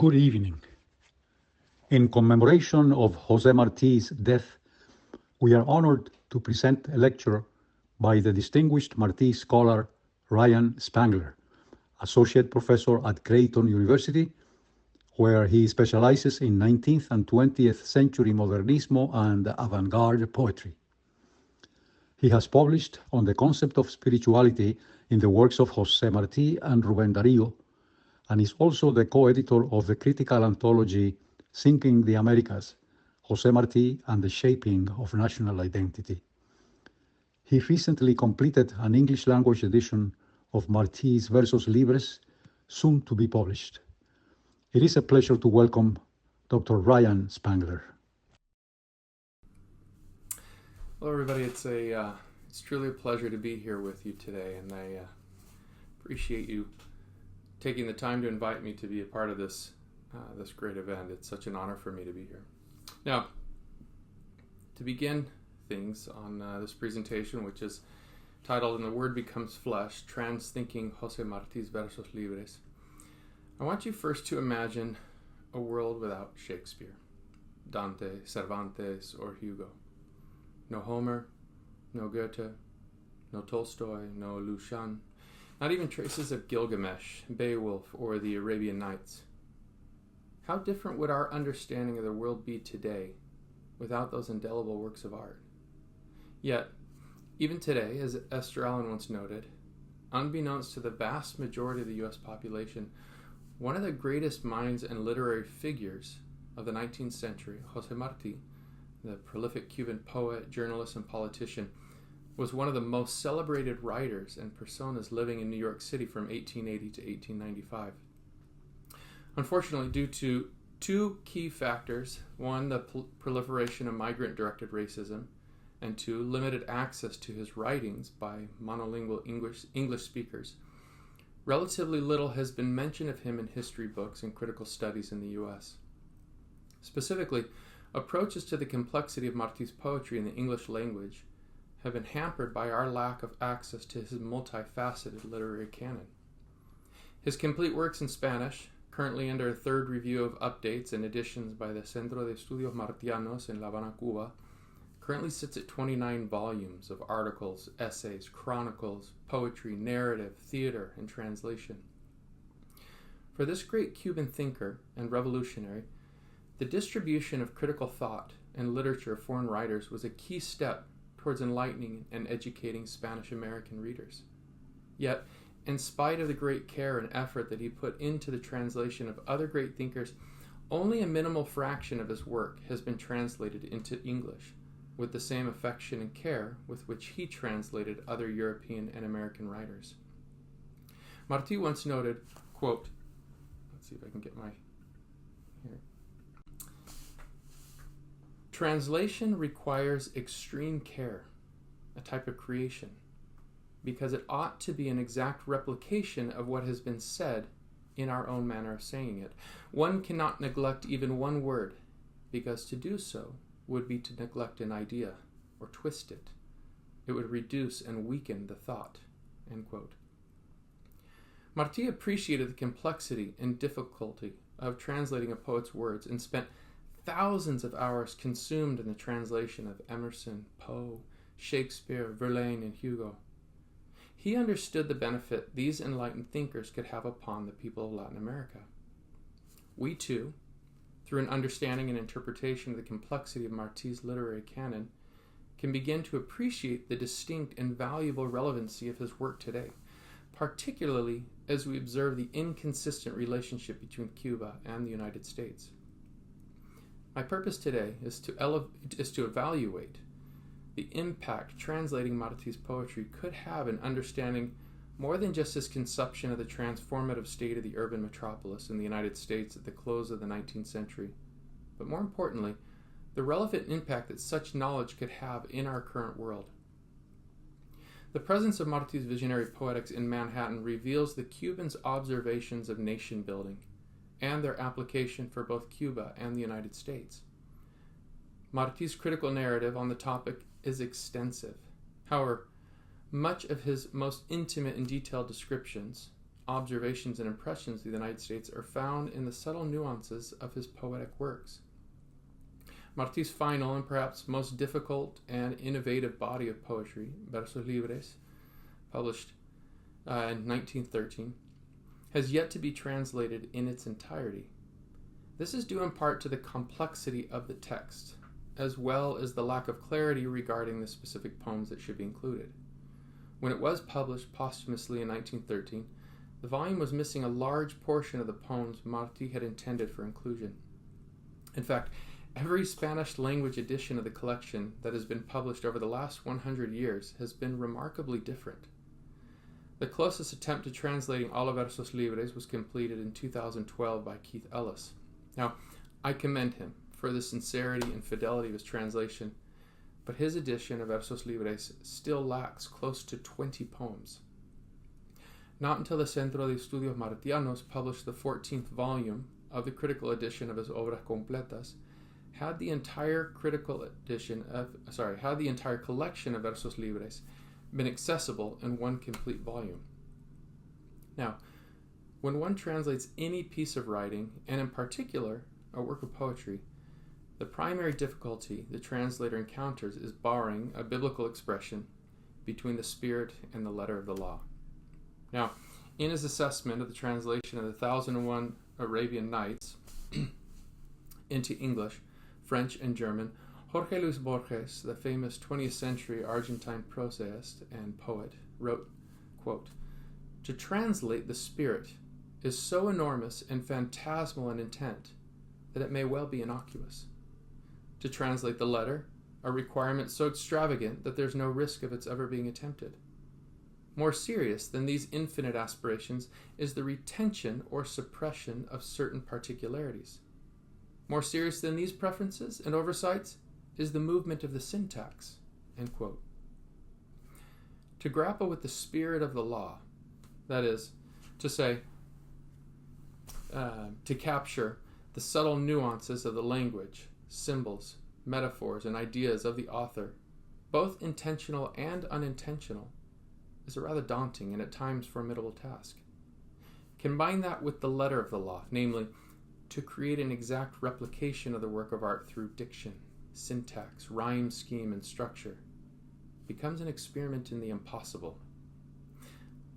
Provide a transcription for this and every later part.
Good evening. In commemoration of José Martí'S death, we are honored to present a lecture by the distinguished Martí scholar Ryan Spangler, Associate Professor at Creighton University, where he specializes in 19th and 20th century modernismo and avant-garde poetry. He has published on the concept of spirituality in the works of José Martí and Rubén Darío, and is also the co-editor of the critical anthology Sinking the Americas, José Martí and the Shaping of National Identity. He recently completed an English language edition of Martí's Versos, Libres, soon to be published. It is a pleasure to welcome Dr. Ryan Spangler. Hello, everybody. It's truly a pleasure to be here with you today, and I appreciate you taking the time to invite me to be a part of this great event. It's such an honor for me to be here. Now, to begin things on this presentation, which is titled "And the Word Becomes Flesh: Transthinking José Martí'S Versos Libres," I want you first to imagine a world without Shakespeare, Dante, Cervantes, or Hugo. No Homer, no Goethe, no Tolstoy, no Lucian, not even traces of Gilgamesh, Beowulf, or the Arabian Nights. How different would our understanding of the world be today without those indelible works of art? Yet, even today, as Esther Allen once noted, unbeknownst to the vast majority of the U.S. population, one of the greatest minds and literary figures of the 19th century, José Martí, the prolific Cuban poet, journalist, and politician, was one of the most celebrated writers and personas living in New York City from 1880 to 1895. Unfortunately, due to two key factors, one, the proliferation of migrant-directed racism, and two, limited access to his writings by monolingual English speakers, relatively little has been mentioned of him in history books and critical studies in the U.S. Specifically, approaches to the complexity of Martí's poetry in the English language have been hampered by our lack of access to his multifaceted literary canon. His complete works in Spanish, currently under a third review of updates and editions by the Centro de Estudios Martianos in La Habana, Cuba, currently sits at 29 volumes of articles, essays, chronicles, poetry, narrative, theater, and translation. For this great Cuban thinker and revolutionary, the distribution of critical thought and literature of foreign writers was a key step towards enlightening and educating Spanish-American readers. Yet, in spite of the great care and effort that he put into the translation of other great thinkers, only a minimal fraction of his work has been translated into English, with the same affection and care with which he translated other European and American writers. Martí once noted, quote, let's see if I can get my... here. Translation requires extreme care, a type of creation, because it ought to be an exact replication of what has been said in our own manner of saying it. One cannot neglect even one word, because to do so would be to neglect an idea or twist it. It would reduce and weaken the thought. End quote. Martí appreciated the complexity and difficulty of translating a poet's words and spent thousands of hours consumed in the translation of Emerson, Poe, Shakespeare, Verlaine, and Hugo. He understood the benefit these enlightened thinkers could have upon the people of Latin America. We too, through an understanding and interpretation of the complexity of Martí's literary canon, can begin to appreciate the distinct and valuable relevancy of his work today, particularly as we observe the inconsistent relationship between Cuba and the United States. My purpose today is to evaluate the impact translating Martí's poetry could have in understanding more than just his conception of the transformative state of the urban metropolis in the United States at the close of the 19th century, but more importantly, the relevant impact that such knowledge could have in our current world. The presence of Martí's visionary poetics in Manhattan reveals the Cubans' observations of nation building and their application for both Cuba and the United States. Martí's critical narrative on the topic is extensive. However, much of his most intimate and detailed descriptions observations and impressions of the United States are found in the subtle nuances of his poetic works. Martí's final and perhaps most difficult and innovative body of poetry, Versos Libres, published in 1913, has yet to be translated in its entirety. This is due in part to the complexity of the text, as well as the lack of clarity regarding the specific poems that should be included. When it was published posthumously in 1913, the volume was missing a large portion of the poems Martí had intended for inclusion. In fact, every Spanish-language edition of the collection that has been published over the last 100 years has been remarkably different. The closest attempt to translating all of Versos Libres was completed in 2012 by Keith Ellis. Now, I commend him for the sincerity and fidelity of his translation, but his edition of Versos Libres still lacks close to 20 poems. Not until the Centro de Estudios Martianos published the 14th volume of the critical edition of his Obras Completas had the entire collection of Versos Libres been accessible in one complete volume. Now, when one translates any piece of writing, and in particular a work of poetry, the primary difficulty the translator encounters is barring a biblical expression between the spirit and the letter of the law. Now, in his assessment of the translation of the 1001 Arabian Nights into English, French, and German, Jorge Luis Borges, the famous 20th century Argentine prosaist and poet, wrote, quote, "To translate the spirit is so enormous and phantasmal an intent that it may well be innocuous. To translate the letter, a requirement so extravagant that there's no risk of its ever being attempted. More serious than these infinite aspirations is the retention or suppression of certain particularities. More serious than these preferences and oversights is the movement of the syntax." End quote. To grapple with the spirit of the law, that is, to capture the subtle nuances of the language, symbols, metaphors, and ideas of the author, both intentional and unintentional, is a rather daunting and at times formidable task. Combine that with the letter of the law, namely, to create an exact replication of the work of art through diction, syntax, rhyme scheme, and structure, becomes an experiment in the impossible.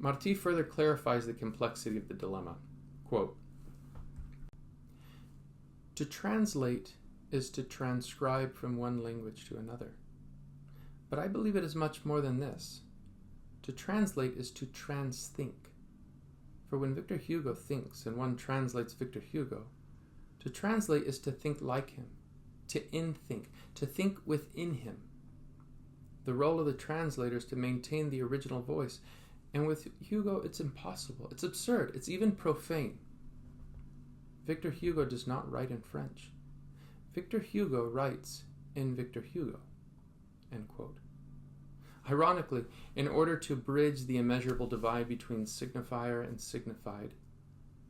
Martí further clarifies the complexity of the dilemma. Quote, "To translate is to transcribe from one language to another. But I believe it is much more than this. To translate is to transthink. For when Victor Hugo thinks and one translates Victor Hugo, to translate is to think like him, to in-think, to think within him. The role of the translator is to maintain the original voice, and with Hugo it's impossible, it's absurd, it's even profane. Victor Hugo does not write in French. Victor Hugo writes in Victor Hugo." End quote. Ironically, in order to bridge the immeasurable divide between signifier and signified,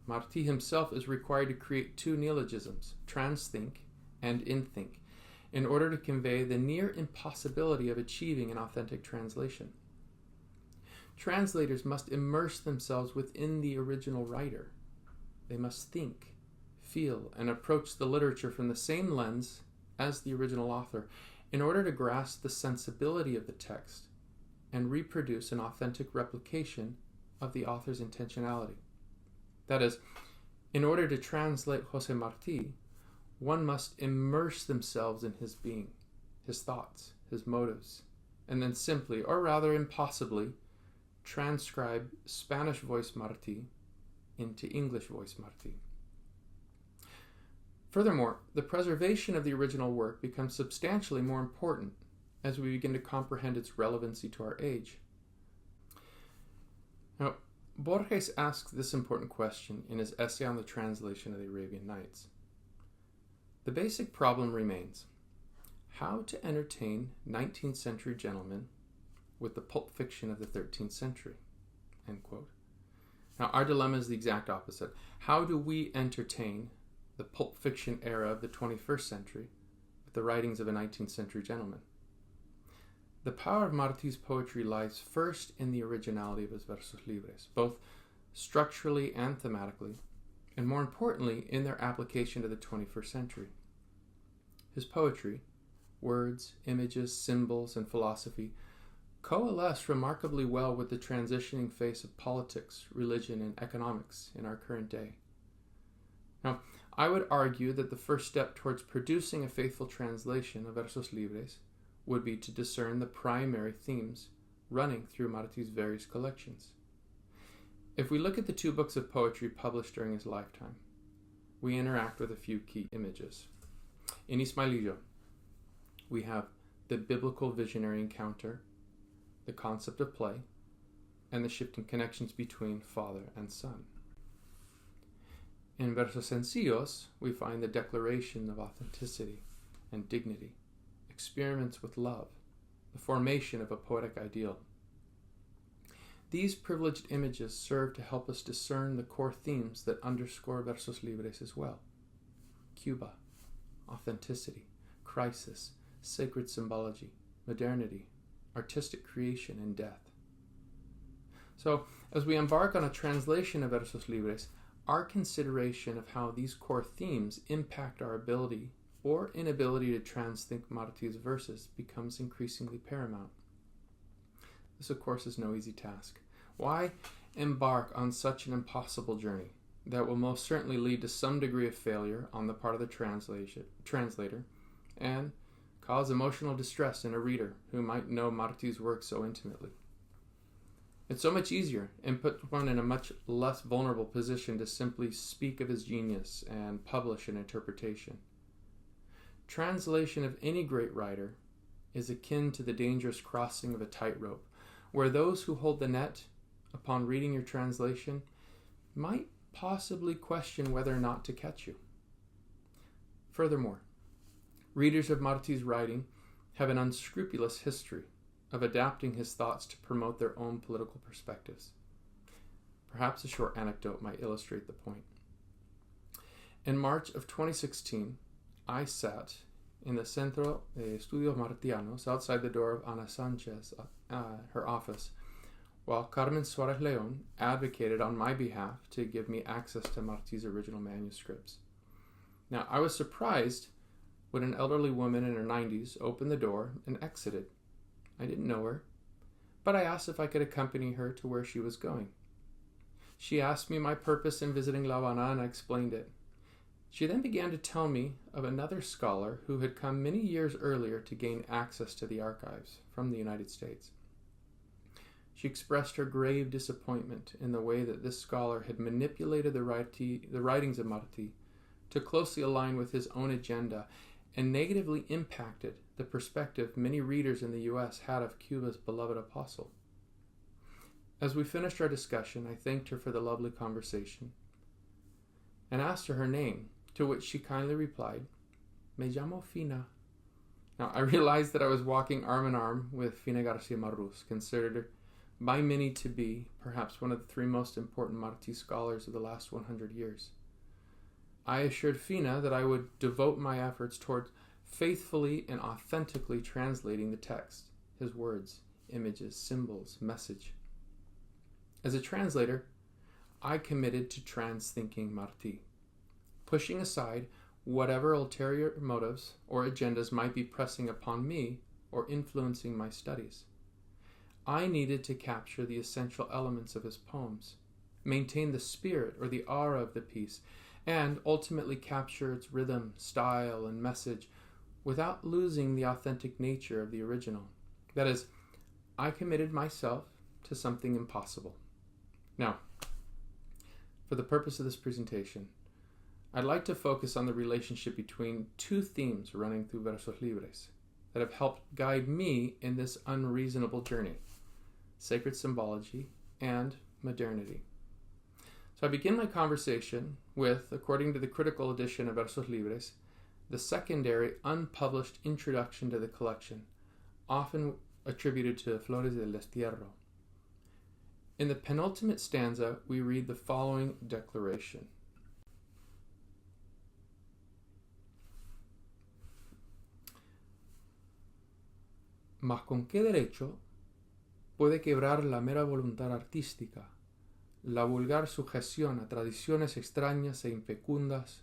Martí himself is required to create two neologisms, transthink and inthink, in order to convey the near impossibility of achieving an authentic translation. Translators must immerse themselves within the original writer. They must think, feel, and approach the literature from the same lens as the original author in order to grasp the sensibility of the text and reproduce an authentic replication of the author's intentionality. That is, in order to translate José Martí, one must immerse themselves in his being, his thoughts, his motives, and then simply, or rather impossibly, transcribe Spanish voice Martí into English voice Martí. Furthermore, the preservation of the original work becomes substantially more important as we begin to comprehend its relevancy to our age. Now, Borges asks this important question in his essay on the translation of the Arabian Nights. The basic problem remains: how to entertain 19th century gentlemen with the pulp fiction of the 13th century. End quote. Now, our dilemma is the exact opposite. How do we entertain the pulp fiction era of the 21st century with the writings of a 19th century gentleman? The power of Martí's poetry lies first in the originality of his Versos Libres, both structurally and thematically, and more importantly, in their application to the 21st century. His poetry, words, images, symbols, and philosophy coalesce remarkably well with the transitioning face of politics, religion, and economics in our current day. Now, I would argue that the first step towards producing a faithful translation of Versos Libres would be to discern the primary themes running through Martí's various collections. If we look at the two books of poetry published during his lifetime, we interact with a few key images. In Ismailillo, we have the biblical visionary encounter, the concept of play, and the shifting connections between father and son. In Versos Sencillos, we find the declaration of authenticity and dignity, experiments with love, the formation of a poetic ideal. These privileged images serve to help us discern the core themes that underscore Versos Libres as well. Cuba, authenticity, crisis, sacred symbology, modernity, artistic creation, and death. So, as we embark on a translation of Versos Libres, our consideration of how these core themes impact our ability or inability to transthink Martí's verses becomes increasingly paramount. This, of course, is no easy task. Why embark on such an impossible journey that will most certainly lead to some degree of failure on the part of the translator and cause emotional distress in a reader who might know Martí's work so intimately? It's so much easier and puts one in a much less vulnerable position to simply speak of his genius and publish an interpretation. Translation of any great writer is akin to the dangerous crossing of a tightrope, where those who hold the net upon reading your translation might possibly question whether or not to catch you. Furthermore, readers of Martí's writing have an unscrupulous history of adapting his thoughts to promote their own political perspectives. Perhaps a short anecdote might illustrate the point. In March of 2016, I sat in the Centro de Estudios Martianos outside the door of Ana Sanchez, her office, while Carmen Suarez León advocated on my behalf to give me access to Martí's original manuscripts. Now, I was surprised when an elderly woman in her 90s opened the door and exited. I didn't know her, but I asked if I could accompany her to where she was going. She asked me my purpose in visiting La Habana, and I explained it. She then began to tell me of another scholar who had come many years earlier to gain access to the archives from the United States. She expressed her grave disappointment in the way that this scholar had manipulated the writings of Martí to closely align with his own agenda and negatively impacted the perspective many readers in the U.S. had of Cuba's beloved apostle. As we finished our discussion, I thanked her for the lovely conversation and asked her name, to which she kindly replied, "Me llamo Fina." Now, I realized that I was walking arm in arm with Fina Garcia Marrús, considered by many to be perhaps one of the three most important Martí scholars of the last 100 years. I assured Fina that I would devote my efforts toward faithfully and authentically translating the text, his words, images, symbols, message. As a translator, I committed to transthinking Martí, pushing aside whatever ulterior motives or agendas might be pressing upon me or influencing my studies. I needed to capture the essential elements of his poems, maintain the spirit or the aura of the piece, and ultimately capture its rhythm, style, and message without losing the authentic nature of the original. That is, I committed myself to something impossible. Now, for the purpose of this presentation, I'd like to focus on the relationship between two themes running through Versos Libres that have helped guide me in this unreasonable journey: sacred symbology and modernity. So I begin my conversation with, according to the critical edition of Versos Libres, the secondary unpublished introduction to the collection, often attributed to Flores del Destierro. In the penultimate stanza, we read the following declaration. Mas con qué derecho puede quebrar la mera voluntad artística, la vulgar sujeción a tradiciones extrañas e infecundas,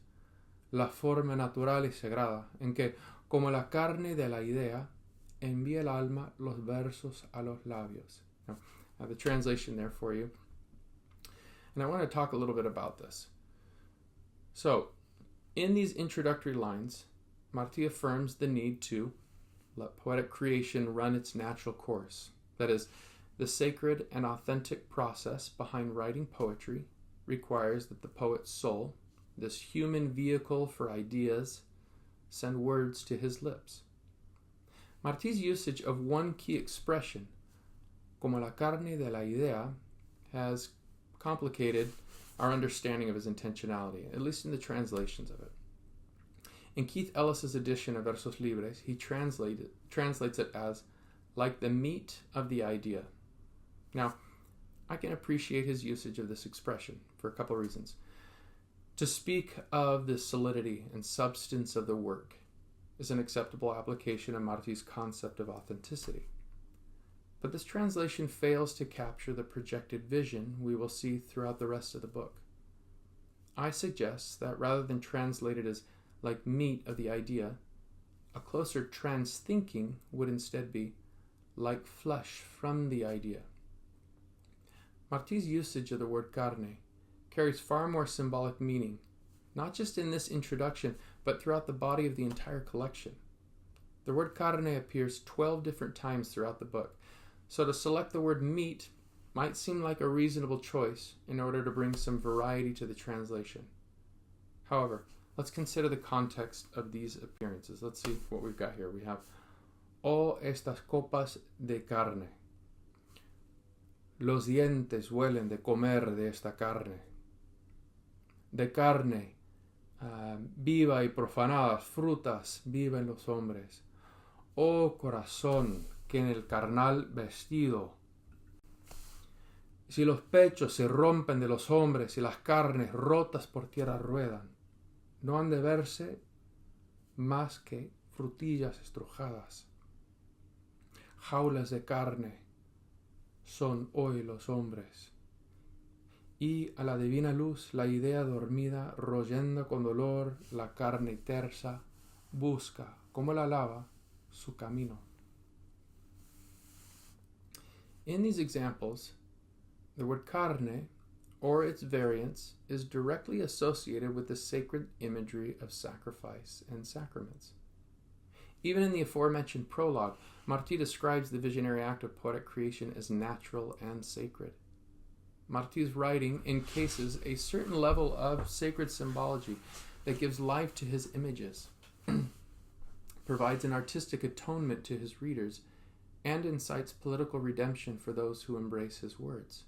la forma natural y sagrada, en que, como la carne de la idea, envía el alma los versos a los labios. Now, I have the translation there for you. And I want to talk a little bit about this. So, in these introductory lines, Martí affirms the need to let poetic creation run its natural course. That is, the sacred and authentic process behind writing poetry requires that the poet's soul, this human vehicle for ideas, send words to his lips. Martí's usage of one key expression, como la carne de la idea, has complicated our understanding of his intentionality, at least in the translations of it. In Keith Ellis's edition of Versos Libres, he translates it as like the meat of the idea. Now, I can appreciate his usage of this expression for a couple of reasons. To speak of the solidity and substance of the work is an acceptable application of Martí's concept of authenticity. But this translation fails to capture the projected vision we will see throughout the rest of the book. I suggest that rather than translate it as like meat of the idea, a closer transthinking would instead be like flesh from the idea. Martí's usage of the word carne carries far more symbolic meaning, not just in this introduction, but throughout the body of the entire collection. The word carne appears 12 different times throughout the book, so to select the word meat might seem like a reasonable choice in order to bring some variety to the translation. However, let's consider the context of these appearances. Let's see what we've got here. We have, oh, estas copas de carne. Los dientes huelen de comer de esta carne. De carne viva y profanadas, frutas viven los hombres. Oh corazón, que en el carnal vestido. Si los pechos se rompen de los hombres y las carnes rotas por tierra ruedan, no han de verse más que frutillas estrujadas. Jaulas de carne son hoy los hombres. Y a la divina luz la idea dormida, royendo con dolor la carne tersa, busca, como la lava, su camino. In these examples, the word carne, or its variants, is directly associated with the sacred imagery of sacrifice and sacraments. Even in the aforementioned prologue, Martí describes the visionary act of poetic creation as natural and sacred. Martí's writing encases a certain level of sacred symbology that gives life to his images, provides an artistic atonement to his readers, and incites political redemption for those who embrace his words.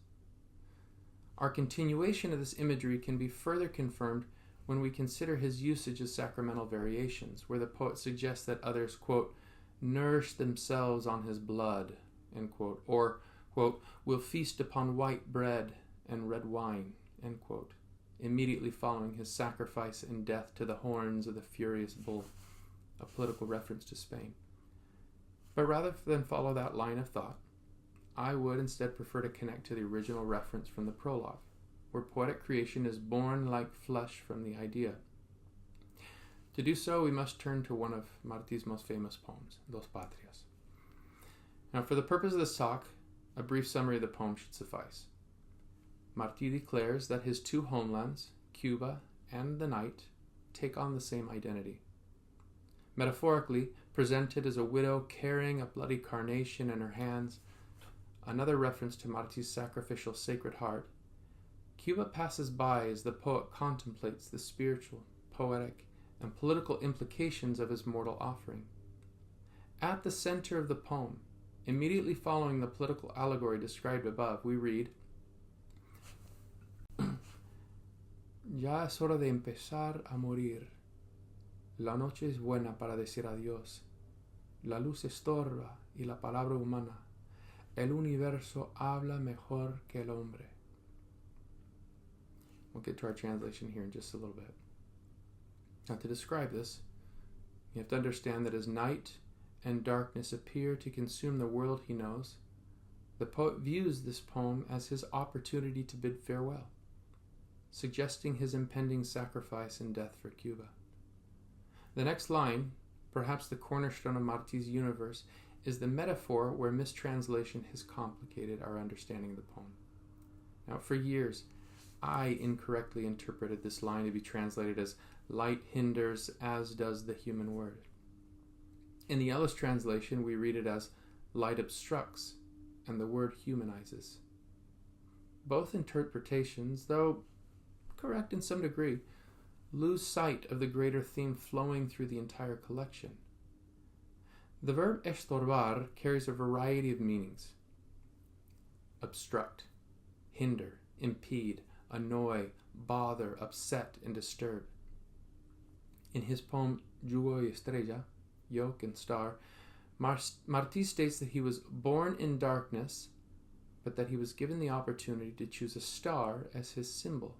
Our continuation of this imagery can be further confirmed when we consider his usage of sacramental variations, where the poet suggests that others, quote, nourish themselves on his blood, end quote, or, quote, will feast upon white bread and red wine, end quote, immediately following his sacrifice and death to the horns of the furious bull, a political reference to Spain. But rather than follow that line of thought, I would instead prefer to connect to the original reference from the prologue, where poetic creation is born like flesh from the idea. To do so, we must turn to one of Martí's most famous poems, Dos Patrias. Now, for the purpose of this talk, a brief summary of the poem should suffice. Martí declares that his two homelands, Cuba and the night, take on the same identity. Metaphorically, presented as a widow carrying a bloody carnation in her hands, another reference to Martí's sacrificial Sacred Heart, Cuba passes by as the poet contemplates the spiritual, poetic, and political implications of his mortal offering. At the center of the poem, immediately following the political allegory described above, we read, Ya es hora de empezar a morir. La noche es buena para decir adiós. La luz estorba y la palabra humana. El universo habla mejor que el hombre. We'll get to our translation here in just a little bit. Now, to describe this, you have to understand that as night and darkness appear to consume the world he knows, the poet views this poem as his opportunity to bid farewell, suggesting his impending sacrifice and death for Cuba. The next line, perhaps the cornerstone of Martí's universe, is the metaphor where mistranslation has complicated our understanding of the poem. Now, for years, I incorrectly interpreted this line to be translated as light hinders as does the human word. In the Ellis translation, we read it as light obstructs and the word humanizes. Both interpretations, though correct in some degree, lose sight of the greater theme flowing through the entire collection. The verb estorbar carries a variety of meanings: obstruct, hinder, impede, annoy, bother, upset, and disturb. In his poem Yugo y Estrella, Yoke and Star, Martí states that he was born in darkness, but that he was given the opportunity to choose a star as his symbol,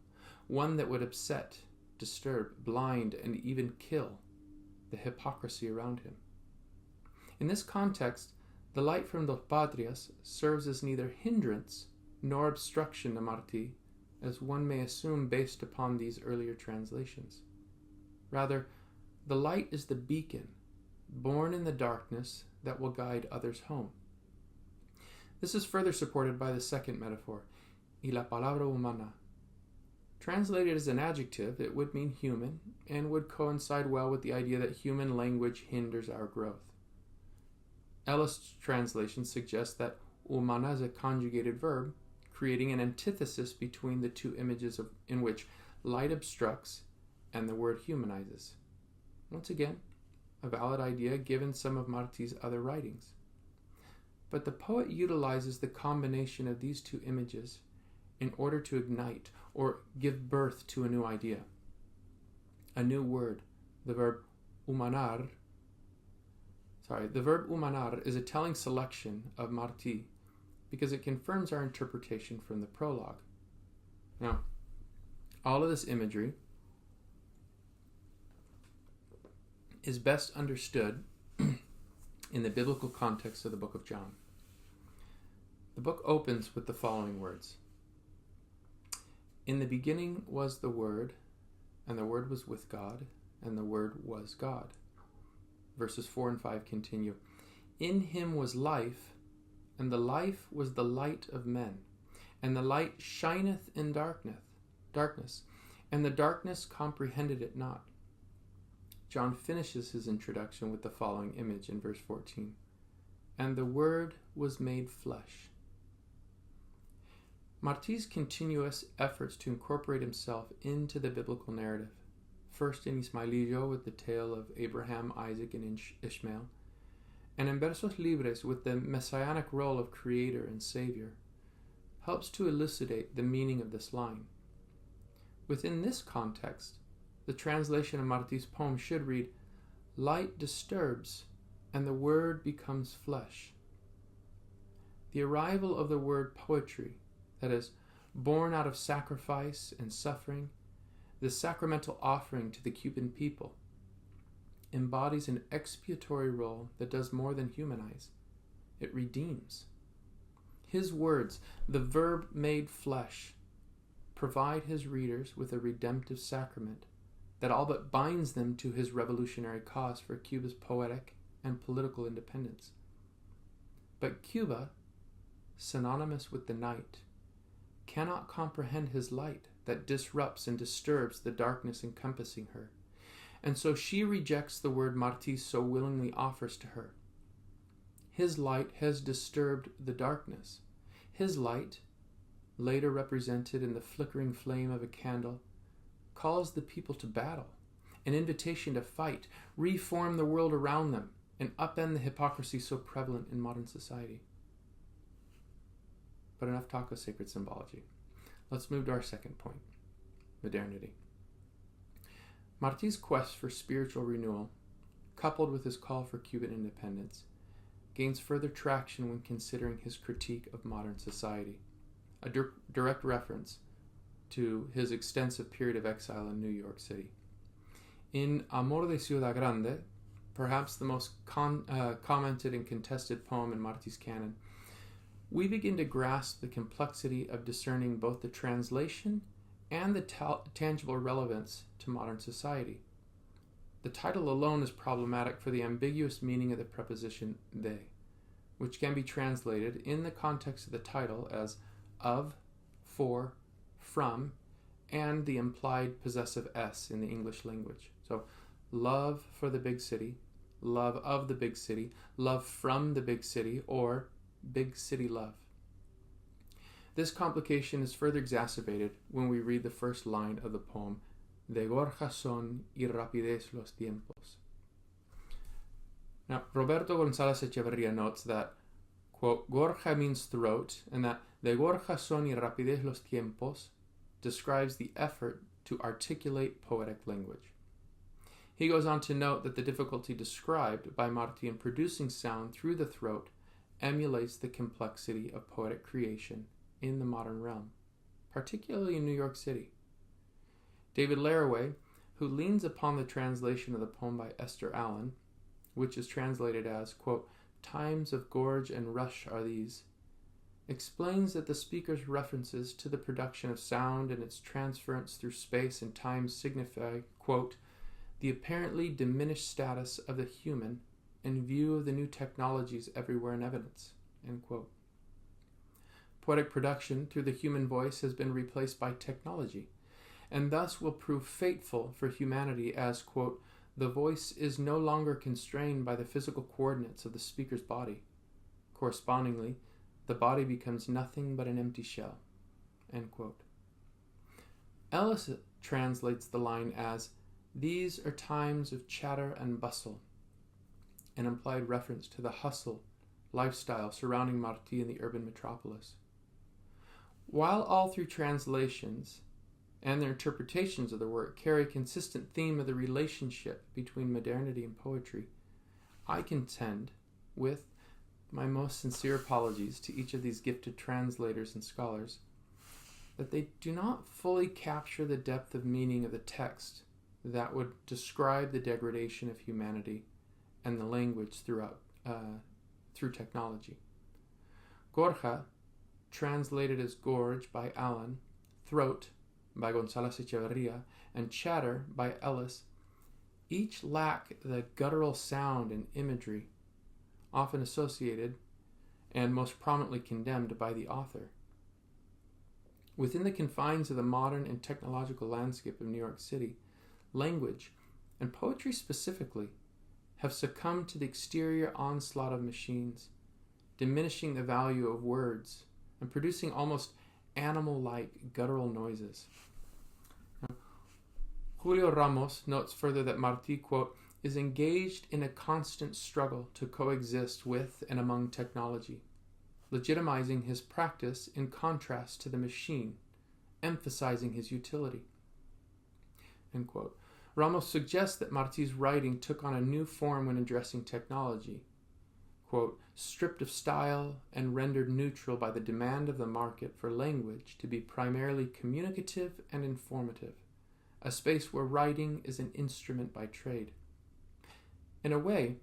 one that would upset, disturb, blind, and even kill the hypocrisy around him. In this context, the light from Dos Patrias serves as neither hindrance nor obstruction to Martí, as one may assume based upon these earlier translations. Rather, the light is the beacon, born in the darkness, that will guide others home. This is further supported by the second metaphor, y la palabra humana. Translated as an adjective, it would mean human, and would coincide well with the idea that human language hinders our growth. Ellis' translation suggests that humana is a conjugated verb, creating an antithesis between the two images in which light obstructs and the word humanizes. Once again, a valid idea given some of Martí's other writings. But the poet utilizes the combination of these two images in order to ignite or give birth to a new idea. A new word, the verb humanar. The verb humanar is a telling selection of Martí because it confirms our interpretation from the prologue. Now, all of this imagery is best understood in the biblical context of the book of John. The book opens with the following words: "In the beginning was the Word, and the Word was with God, and the Word was God." Verses 4 and 5 continue. "In him was life, and the life was the light of men. And the light shineth in darkness, and the darkness comprehended it not." John finishes his introduction with the following image in verse 14. "And the Word was made flesh." Martí's continuous efforts to incorporate himself into the biblical narrative, first in Ismaelillo with the tale of Abraham, Isaac, and Ishmael, and in Versos Libres with the messianic role of creator and savior, helps to elucidate the meaning of this line. Within this context, the translation of Martí's poem should read, "Light disturbs, and the word becomes flesh." The arrival of the word poetry, that is, born out of sacrifice and suffering, the sacramental offering to the Cuban people, embodies an expiatory role that does more than humanize. It redeems. His words, the verb made flesh, provide his readers with a redemptive sacrament that all but binds them to his revolutionary cause for Cuba's poetic and political independence. But Cuba, synonymous with the night, cannot comprehend his light that disrupts and disturbs the darkness encompassing her, and so she rejects the word Martí so willingly offers to her. His light has disturbed the darkness. His light, later represented in the flickering flame of a candle, calls the people to battle, an invitation to fight, reform the world around them, and upend the hypocrisy so prevalent in modern society. But enough talk of sacred symbology. Let's move to our second point, modernity. Martí's quest for spiritual renewal, coupled with his call for Cuban independence, gains further traction when considering his critique of modern society, a direct reference to his extensive period of exile in New York City. In Amor de Ciudad Grande, perhaps the most commented and contested poem in Martí's canon, we begin to grasp the complexity of discerning both the translation and the tangible relevance to modern society. The title alone is problematic for the ambiguous meaning of the preposition de, which can be translated in the context of the title as of, for, from, and the implied possessive s in the English language. So, love for the big city, love of the big city, love from the big city, or big city love. This complication is further exacerbated when we read the first line of the poem, De gorja son y rapidez los tiempos. Now, Roberto González Echeverría notes that, quote, gorja means throat, and that de gorja son y rapidez los tiempos describes the effort to articulate poetic language. He goes on to note that the difficulty described by Martí in producing sound through the throat emulates the complexity of poetic creation in the modern realm, particularly in New York City. David Laraway, who leans upon the translation of the poem by Esther Allen, which is translated as, quote, times of gorge and rush are these, explains that the speaker's references to the production of sound and its transference through space and time signify, quote, the apparently diminished status of the human in view of the new technologies everywhere in evidence, end quote. Poetic production through the human voice has been replaced by technology, and thus will prove fateful for humanity as, quote, the voice is no longer constrained by the physical coordinates of the speaker's body. Correspondingly, the body becomes nothing but an empty shell, end quote. Ellis translates the line as, these are times of chatter and bustle, an implied reference to the hustle lifestyle surrounding Martí in the urban metropolis. While all three translations and their interpretations of the work carry a consistent theme of the relationship between modernity and poetry, I contend, with my most sincere apologies to each of these gifted translators and scholars, that they do not fully capture the depth of meaning of the text that would describe the degradation of humanity and the language through technology. Gorja, translated as gorge by Allen, throat by González Echeverría, and chatter by Ellis, each lack the guttural sound and imagery often associated and most prominently condemned by the author. Within the confines of the modern and technological landscape of New York City, language, and poetry specifically, have succumbed to the exterior onslaught of machines, diminishing the value of words and producing almost animal-like guttural noises. Now, Julio Ramos notes further that Martí, quote, is engaged in a constant struggle to coexist with and among technology, legitimizing his practice in contrast to the machine, emphasizing his utility, end quote. Ramos suggests that Martí's writing took on a new form when addressing technology, quote, stripped of style and rendered neutral by the demand of the market for language to be primarily communicative and informative, a space where writing is an instrument by trade. In a way,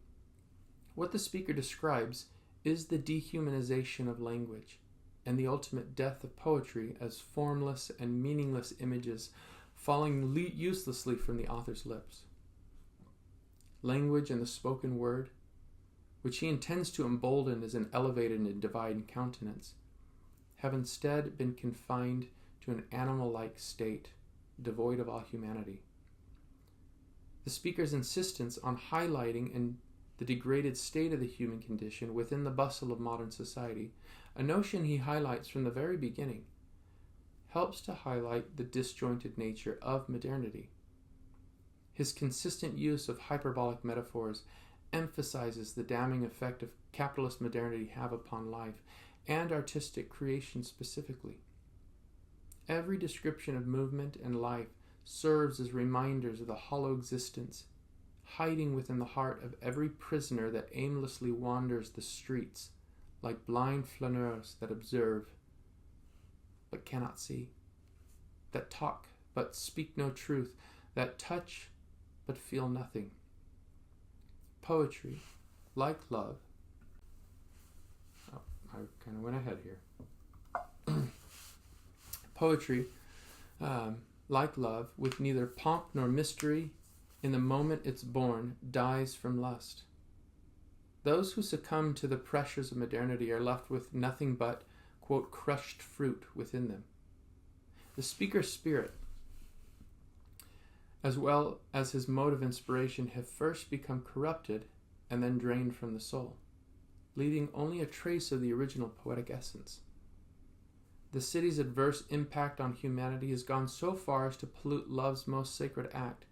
what the speaker describes is the dehumanization of language and the ultimate death of poetry as formless and meaningless images falling uselessly from the author's lips. Language and the spoken word, which he intends to embolden as an elevated and divine countenance, have instead been confined to an animal-like state, devoid of all humanity. The speaker's insistence on highlighting the degraded state of the human condition within the bustle of modern society, a notion he highlights from the very beginning, helps to highlight the disjointed nature of modernity. His consistent use of hyperbolic metaphors emphasizes the damning effect of capitalist modernity have upon life and artistic creation specifically. Every description of movement and life serves as reminders of the hollow existence hiding within the heart of every prisoner that aimlessly wanders the streets like blind flaneurs that observe but cannot see, that talk but speak no truth, that touch but feel nothing. Poetry, like love, I kind of went ahead here. Poetry, like love, with neither pomp nor mystery, in the moment it's born, dies from lust. Those who succumb to the pressures of modernity are left with nothing but, quote, crushed fruit within them. The speaker's spirit, as well as his mode of inspiration, have first become corrupted and then drained from the soul, leaving only a trace of the original poetic essence. The city's adverse impact on humanity has gone so far as to pollute love's most sacred act.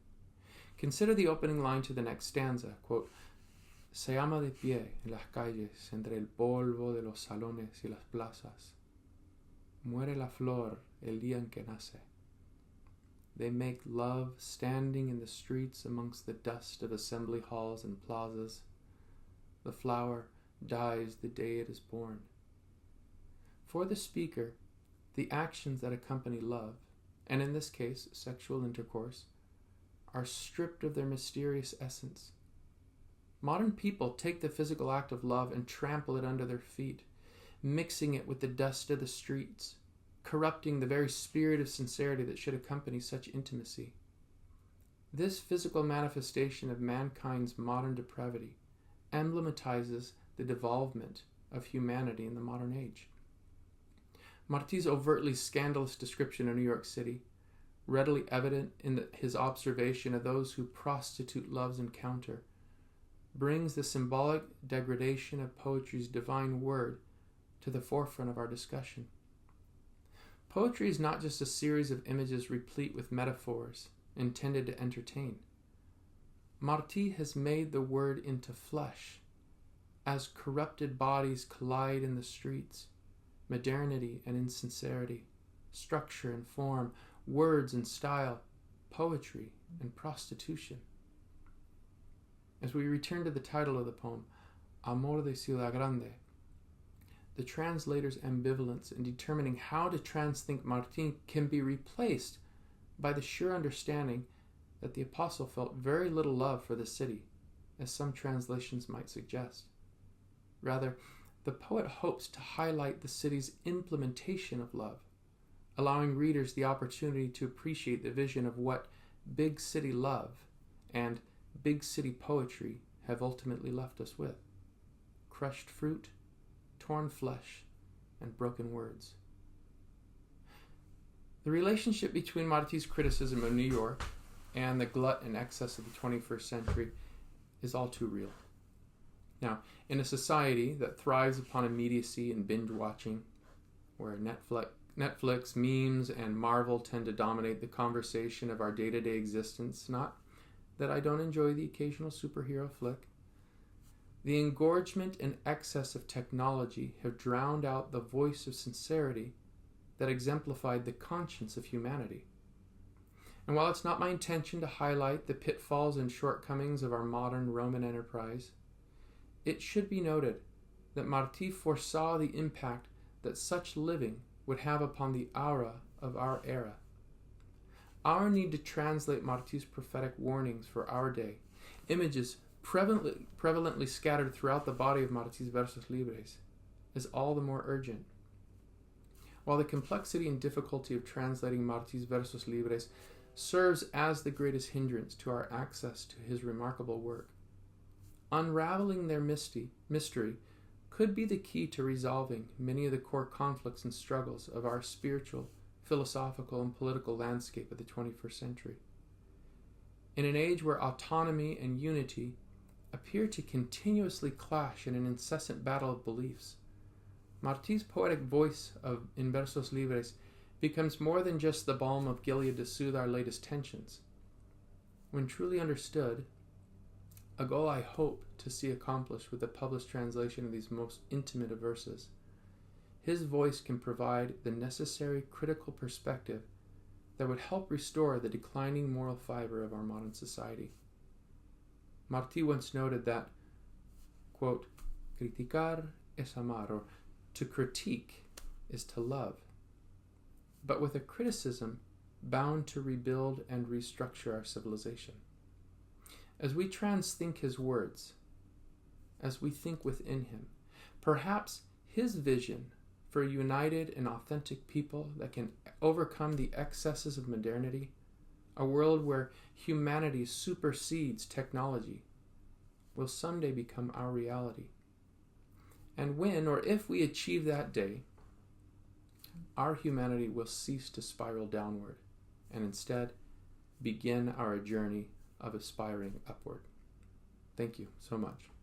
Consider the opening line to the next stanza, quote, Se ama de pie en las calles, entre el polvo de los salones y las plazas. Muere la flor el día en que nace. They make love standing in the streets amongst the dust of assembly halls and plazas. The flower dies the day it is born. For the speaker, the actions that accompany love, and in this case, sexual intercourse, are stripped of their mysterious essence. Modern people take the physical act of love and trample it under their feet, mixing it with the dust of the streets, corrupting the very spirit of sincerity that should accompany such intimacy. This physical manifestation of mankind's modern depravity emblematizes the devolvement of humanity in the modern age. Martí's overtly scandalous description of New York City, readily evident in his observation of those who prostitute love's encounter, brings the symbolic degradation of poetry's divine word to the forefront of our discussion. Poetry is not just a series of images replete with metaphors intended to entertain. Martí has made the word into flesh. As corrupted bodies collide in the streets, modernity and insincerity, structure and form, words and style, poetry and prostitution. As we return to the title of the poem, Amor de Ciudad Grande, the translator's ambivalence in determining how to transthink Martí can be replaced by the sure understanding that the apostle felt very little love for the city, as some translations might suggest. Rather, the poet hopes to highlight the city's implementation of love, allowing readers the opportunity to appreciate the vision of what big city love and big city poetry have ultimately left us with: crushed fruit, torn flesh, and broken words. The relationship between Martí's criticism of New York and the glut and excess of the 21st century is all too real. Now, in a society that thrives upon immediacy and binge watching, where Netflix, memes, and Marvel tend to dominate the conversation of our day-to-day existence, not that I don't enjoy the occasional superhero flick, the engorgement and excess of technology have drowned out the voice of sincerity that exemplified the conscience of humanity. And while it's not my intention to highlight the pitfalls and shortcomings of our modern Roman enterprise, it should be noted that Martí foresaw the impact that such living would have upon the aura of our era. Our need to translate Martí's prophetic warnings for our day, images prevalently scattered throughout the body of Martí's Versos Libres, is all the more urgent. While the complexity and difficulty of translating Martí's Versos Libres serves as the greatest hindrance to our access to his remarkable work, unraveling their mystery could be the key to resolving many of the core conflicts and struggles of our spiritual, philosophical, and political landscape of the 21st century. In an age where autonomy and unity appear to continuously clash in an incessant battle of beliefs, Martí's poetic voice in Versos Libres becomes more than just the balm of Gilead to soothe our latest tensions. When truly understood, a goal I hope to see accomplished with the published translation of these most intimate of verses, his voice can provide the necessary critical perspective that would help restore the declining moral fiber of our modern society. Martí once noted that, quote, criticar es amar, or to critique is to love, but with a criticism bound to rebuild and restructure our civilization. As we transthink his words, as we think within him, perhaps his vision for a united and authentic people that can overcome the excesses of modernity, a world where humanity supersedes technology, will someday become our reality. And when or if we achieve that day, our humanity will cease to spiral downward and instead begin our journey of aspiring upward. Thank you so much.